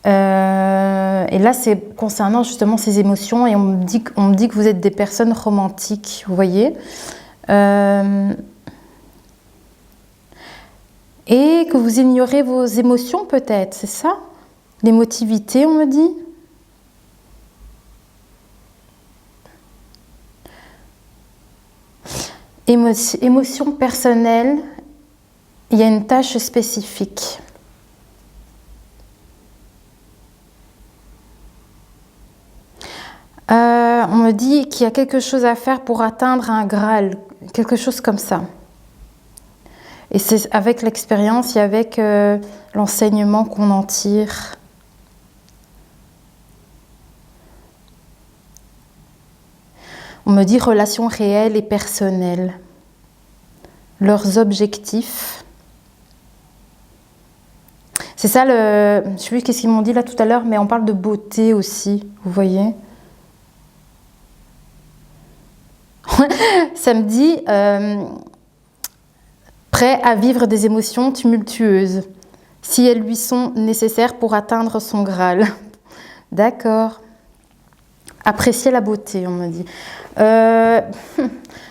Et là, c'est concernant justement ces émotions. Et on me dit que vous êtes des personnes romantiques, vous voyez. Et que vous ignorez vos émotions, peut-être, c'est ça? L'émotivité, on me dit. Émotion personnelle, il y a une tâche spécifique. On me dit qu'il y a quelque chose à faire pour atteindre un Graal, quelque chose comme ça. Et c'est avec l'expérience et avec l'enseignement qu'on en tire. On me dit relations réelles et personnelles. Leurs objectifs. C'est ça, je ne sais plus qu'est-ce qu'ils m'ont dit là tout à l'heure, mais on parle de beauté aussi, vous voyez. Ça me dit prêt à vivre des émotions tumultueuses, si elles lui sont nécessaires pour atteindre son Graal. D'accord. Apprécier la beauté, on me dit.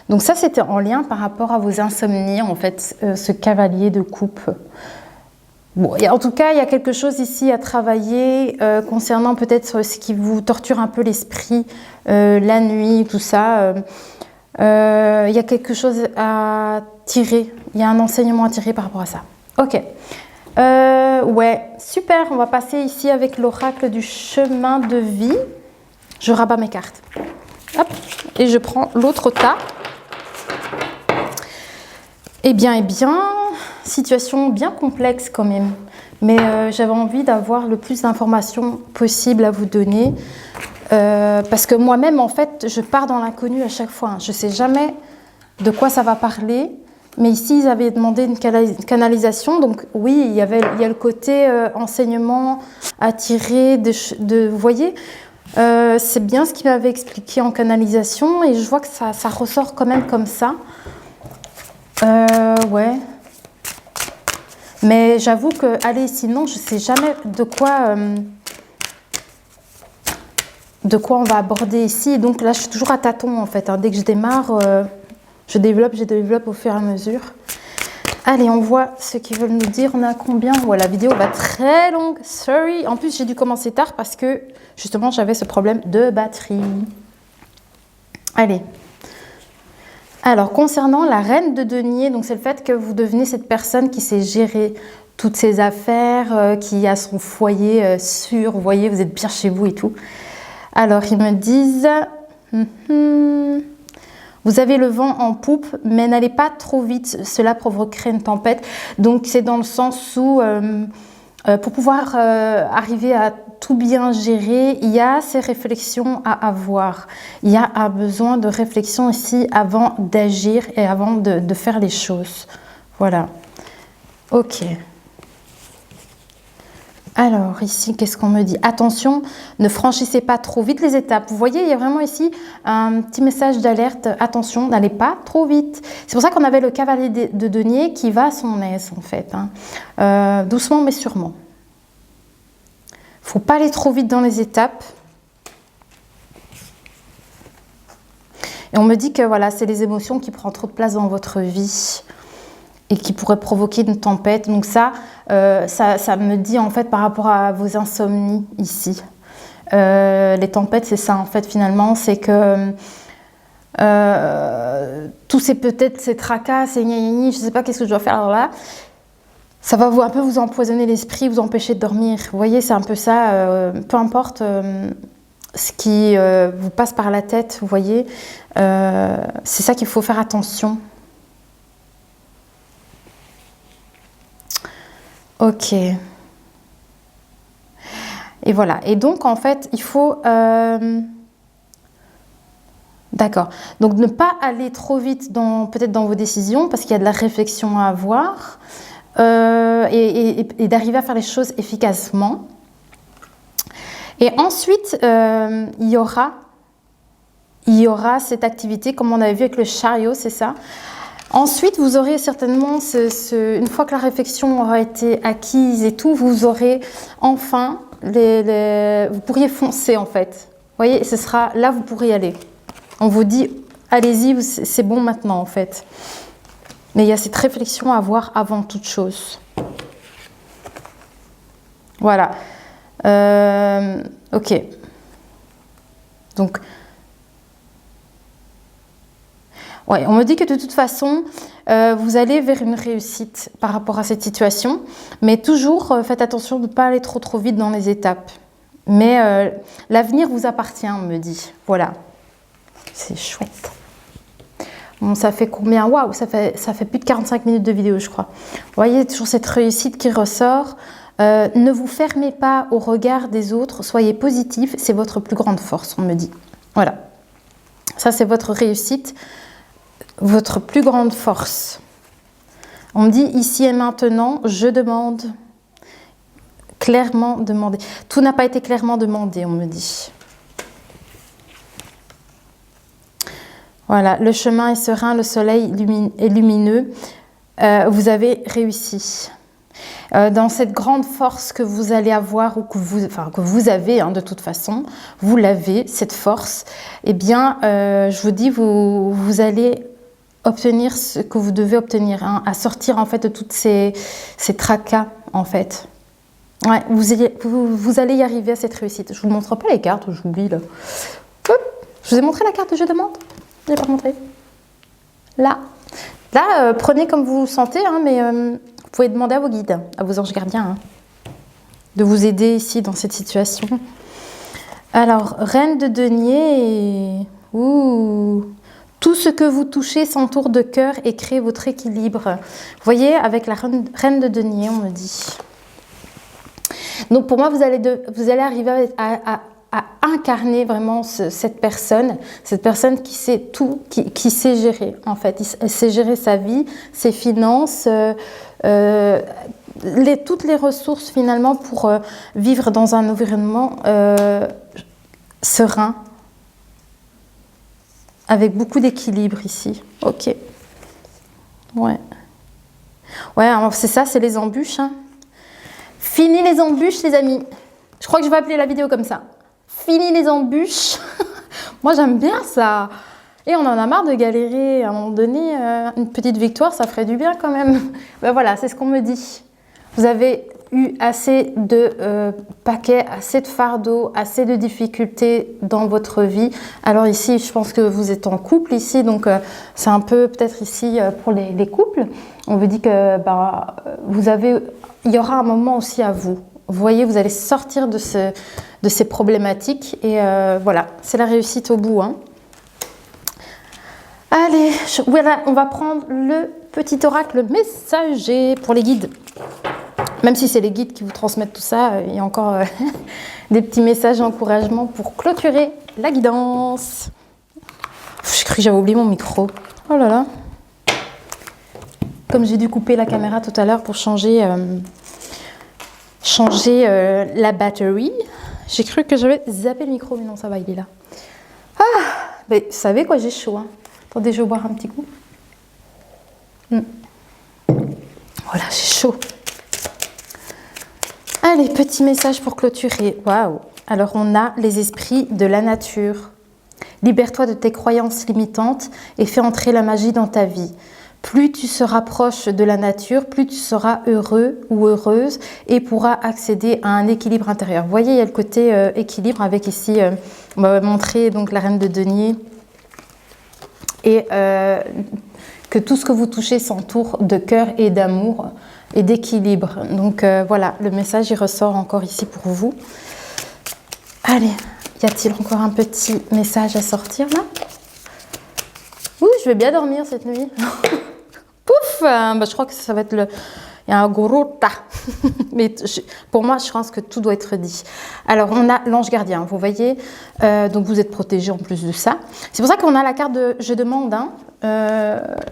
Donc ça, c'était en lien par rapport à vos insomnies, en fait, ce cavalier de coupe. Bon, en tout cas, il y a quelque chose ici à travailler concernant peut-être ce qui vous torture un peu l'esprit, la nuit, tout ça. Il y a quelque chose à tirer, il y a un enseignement à tirer par rapport à ça. Ok. Ouais, super, on va passer ici avec l'oracle du chemin de vie. Je rabats mes cartes. Hop, et je prends l'autre tas. Eh bien, situation bien complexe quand même. Mais j'avais envie d'avoir le plus d'informations possible à vous donner. Parce que moi-même, en fait, je pars dans l'inconnu à chaque fois. Je ne sais jamais de quoi ça va parler. Mais ici, ils avaient demandé une canalisation. Donc oui, il y a le côté enseignement à tirer vous voyez, c'est bien ce qu'il m'avait expliqué en canalisation. Et je vois que ça ressort quand même comme ça. Ouais. Mais j'avoue que, allez, sinon, je ne sais jamais de quoi on va aborder ici. Et donc là, je suis toujours à tâtons, en fait. Hein. Dès que je démarre, je développe au fur et à mesure. Allez, on voit ce qu'ils veulent nous dire. On a combien? Voilà, la vidéo va très longue. Sorry. En plus, j'ai dû commencer tard parce que, justement, j'avais ce problème de batterie. Allez. Alors, concernant la reine de denier, donc c'est le fait que vous devenez cette personne qui sait gérer toutes ses affaires, qui a son foyer sûr, vous voyez, vous êtes bien chez vous et tout. Alors, ils me disent, vous avez le vent en poupe, mais n'allez pas trop vite, cela provoquerait une tempête. Donc, c'est dans le sens où, pour pouvoir arriver à tout bien gérer, il y a ces réflexions à avoir. Il y a un besoin de réflexion ici avant d'agir et avant de faire les choses. Voilà. Ok. Alors ici, qu'est-ce qu'on me dit? Attention, ne franchissez pas trop vite les étapes. Vous voyez, il y a vraiment ici un petit message d'alerte. Attention, n'allez pas trop vite. C'est pour ça qu'on avait le cavalier de denier qui va à son aise en fait. Hein. Doucement mais sûrement. Il ne faut pas aller trop vite dans les étapes. Et on me dit que voilà, c'est les émotions qui prennent trop de place dans votre vie et qui pourraient provoquer une tempête. Donc ça me dit en fait par rapport à vos insomnies ici. Les tempêtes, c'est ça en fait finalement, c'est que tous ces tracas, ces gna, je ne sais pas qu'est-ce que je dois faire alors là. Ça va un peu vous empoisonner l'esprit, vous empêcher de dormir. Vous voyez, c'est un peu ça. Peu importe ce qui vous passe par la tête, vous voyez. C'est ça qu'il faut faire attention. Ok. Et voilà. Et donc, en fait, il faut... D'accord. Donc, ne pas aller trop vite peut-être dans vos décisions, parce qu'il y a de la réflexion à avoir, et d'arriver à faire les choses efficacement. Et ensuite, il y aura cette activité, comme on avait vu avec le chariot, c'est ça. Ensuite, vous aurez certainement, une fois que la réflexion aura été acquise et tout, vous aurez enfin, vous pourriez foncer en fait. Vous voyez, ce sera là, vous pourrez y aller. On vous dit, allez-y, c'est bon maintenant en fait. Mais il y a cette réflexion à avoir avant toute chose. Voilà. Ok. Donc, ouais, on me dit que de toute façon, vous allez vers une réussite par rapport à cette situation. Mais toujours, faites attention de ne pas aller trop vite dans les étapes. Mais l'avenir vous appartient, on me dit. Voilà. C'est chouette. Bon, ça fait combien? Waouh, ça fait plus de 45 minutes de vidéo, je crois. Vous voyez, toujours cette réussite qui ressort. Ne vous fermez pas au regard des autres. Soyez positif. C'est votre plus grande force, on me dit. Voilà. Ça, c'est votre réussite. Votre plus grande force. On me dit ici et maintenant, je demande. Clairement demandé. Tout n'a pas été clairement demandé, on me dit. Voilà, le chemin est serein, le soleil est lumineux. Vous avez réussi. Dans cette grande force que vous allez avoir, ou que vous avez de toute façon, vous l'avez, cette force, eh bien, je vous dis, vous allez obtenir ce que vous devez obtenir, à sortir en fait de toutes ces tracas, en fait. Ouais, vous allez y arriver à cette réussite. Je ne vous montre pas les cartes, j'oublie là. Hop, je vous ai montré la carte de je demande. Je n'ai pas montré. Là, prenez comme vous le sentez, mais vous pouvez demander à vos guides, à vos anges gardiens, de vous aider ici dans cette situation. Alors, reine de denier, ouh, tout ce que vous touchez s'entoure de cœur et crée votre équilibre. Vous voyez, avec la reine de denier, on me dit. Donc pour moi, vous allez arriver à incarner vraiment cette personne qui sait tout, qui sait gérer en fait. Elle sait gérer sa vie, ses finances, toutes les ressources finalement pour vivre dans un environnement serein, avec beaucoup d'équilibre ici. Ok. Ouais. Ouais, c'est ça, c'est les embûches. Fini les embûches, les amis. Je crois que je vais appeler la vidéo comme ça. Fini les embûches. Moi, j'aime bien ça. Et on en a marre de galérer. À un moment donné, une petite victoire, ça ferait du bien quand même. Ben voilà, c'est ce qu'on me dit. Vous avez eu assez de paquets, assez de fardeaux, assez de difficultés dans votre vie. Alors ici, je pense que vous êtes en couple ici. Donc, c'est un peu peut-être ici pour les couples. On vous dit que il y aura un moment aussi à vous. Vous voyez, vous allez sortir de ces problématiques. Et voilà, c'est la réussite au bout. Allez, voilà, on va prendre le petit oracle messager pour les guides. Même si c'est les guides qui vous transmettent tout ça, il y a encore des petits messages d'encouragement pour clôturer la guidance. J'ai cru que j'avais oublié mon micro. Oh là là. Comme j'ai dû couper la caméra tout à l'heure pour changer la batterie, j'ai cru que j'avais zappé le micro, mais non, ça va, il est là. Ah, mais vous savez quoi, j'ai chaud. Attendez, je vais boire un petit coup. Voilà, j'ai chaud. Allez, petit message pour clôturer. Waouh. Alors, on a les esprits de la nature. Libère-toi de tes croyances limitantes et fais entrer la magie dans ta vie. Plus tu seras proche de la nature, plus tu seras heureux ou heureuse et pourras accéder à un équilibre intérieur. Vous voyez, il y a le côté équilibre avec ici, on va montrer donc la reine de denier. Et que tout ce que vous touchez s'entoure de cœur et d'amour et d'équilibre. Donc voilà, le message il ressort encore ici pour vous. Allez, Y a-t-il encore un petit message à sortir là? Ouh, je vais bien dormir cette nuit. Pouf, bah, je crois que ça va être le... Il y a un gros tas. Mais pour moi, je pense que tout doit être dit. Alors, on a l'ange gardien, vous voyez. Donc, vous êtes protégé en plus de ça. C'est pour ça qu'on a la carte de « Je demande hein. ».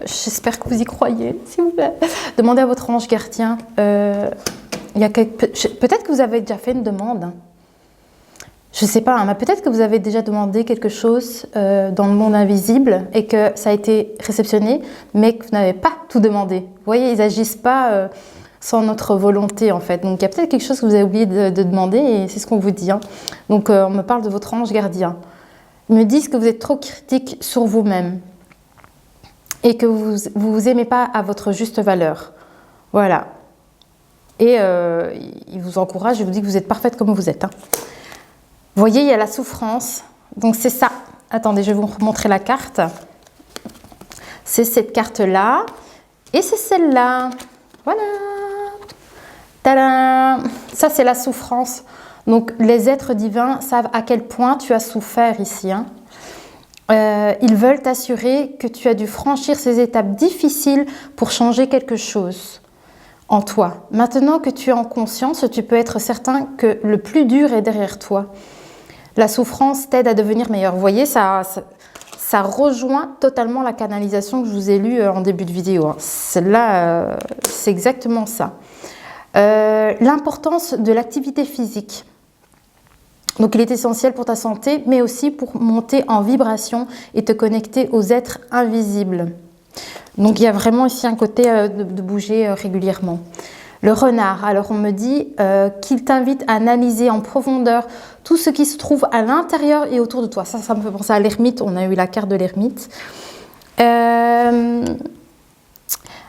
J'espère que vous y croyez, s'il vous plaît. Demandez à votre ange gardien. Peut-être que vous avez déjà fait une demande. Je ne sais pas, hein, mais peut-être que vous avez déjà demandé quelque chose dans le monde invisible et que ça a été réceptionné, mais que vous n'avez pas tout demandé. Vous voyez, ils n'agissent pas sans notre volonté, en fait. Donc, il y a peut-être quelque chose que vous avez oublié de demander et c'est ce qu'on vous dit. Hein. Donc, on me parle de votre ange gardien. Ils me disent que vous êtes trop critique sur vous-même et que vous ne vous aimez pas à votre juste valeur. Voilà. Et il vous encourage et vous dit que vous êtes parfaite comme vous êtes. Hein. Vous voyez, il y a la souffrance. Donc, c'est ça. Attendez, je vais vous montrer la carte. C'est cette carte-là. Et c'est celle-là. Voilà. Tadam! Ça, c'est la souffrance. Donc, les êtres divins savent à quel point tu as souffert ici. Hein. Ils veulent t'assurer que tu as dû franchir ces étapes difficiles pour changer quelque chose en toi. Maintenant que tu es en conscience, tu peux être certain que le plus dur est derrière toi. La souffrance t'aide à devenir meilleur. Vous voyez, ça rejoint totalement la canalisation que je vous ai lue en début de vidéo. Hein. Celle-là, c'est exactement ça. L'importance de l'activité physique. Donc, il est essentiel pour ta santé, mais aussi pour monter en vibration et te connecter aux êtres invisibles. Donc, il y a vraiment ici un côté de bouger régulièrement. Le renard, alors on me dit qu'il t'invite à analyser en profondeur tout ce qui se trouve à l'intérieur et autour de toi. Ça me fait penser à l'ermite, on a eu la carte de l'ermite.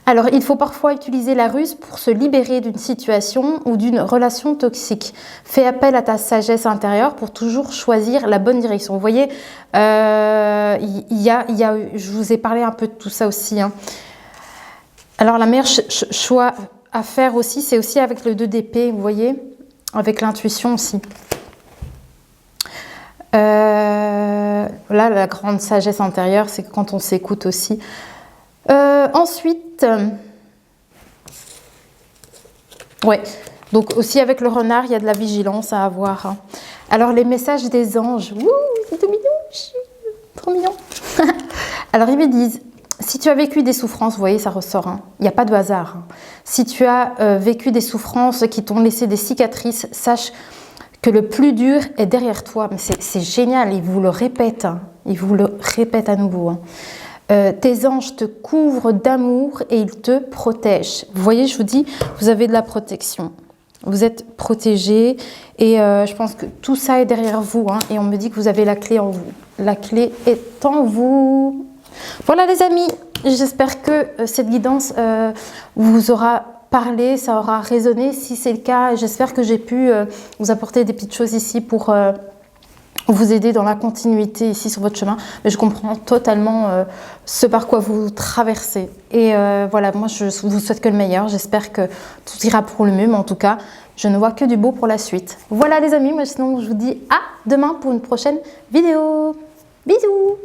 Alors, il faut parfois utiliser la ruse pour se libérer d'une situation ou d'une relation toxique. Fais appel à ta sagesse intérieure pour toujours choisir la bonne direction. Vous voyez, je vous ai parlé un peu de tout ça aussi. Hein. Alors, la meilleure choix à faire aussi, c'est aussi avec le 2 d'épée, vous voyez, avec l'intuition aussi. Là, la grande sagesse intérieure, c'est quand on s'écoute aussi. Ensuite, ouais, donc aussi avec le renard, il y a de la vigilance à avoir. Hein. Alors, les messages des anges, c'est tout mignon, trop mignon. Alors, ils me disent, si tu as vécu des souffrances, vous voyez, ça ressort, hein. Il n'y a pas de hasard. Hein. Si tu as vécu des souffrances qui t'ont laissé des cicatrices, sache que le plus dur est derrière toi. Mais c'est génial, ils vous le répètent. Hein. Ils vous le répètent à nouveau. Hein. Tes anges te couvrent d'amour et ils te protègent. Vous voyez, je vous dis, vous avez de la protection. Vous êtes protégés et je pense que tout ça est derrière vous. Hein, et on me dit que vous avez la clé en vous. La clé est en vous. Voilà les amis, j'espère que cette guidance vous aura parlé, ça aura résonné. Si c'est le cas, j'espère que j'ai pu vous apporter des petites choses ici pour vous aider dans la continuité ici sur votre chemin. Mais je comprends totalement ce par quoi vous traversez. Et voilà, moi je vous souhaite que le meilleur. J'espère que tout ira pour le mieux, mais en tout cas, je ne vois que du beau pour la suite. Voilà les amis, moi sinon je vous dis à demain pour une prochaine vidéo. Bisous!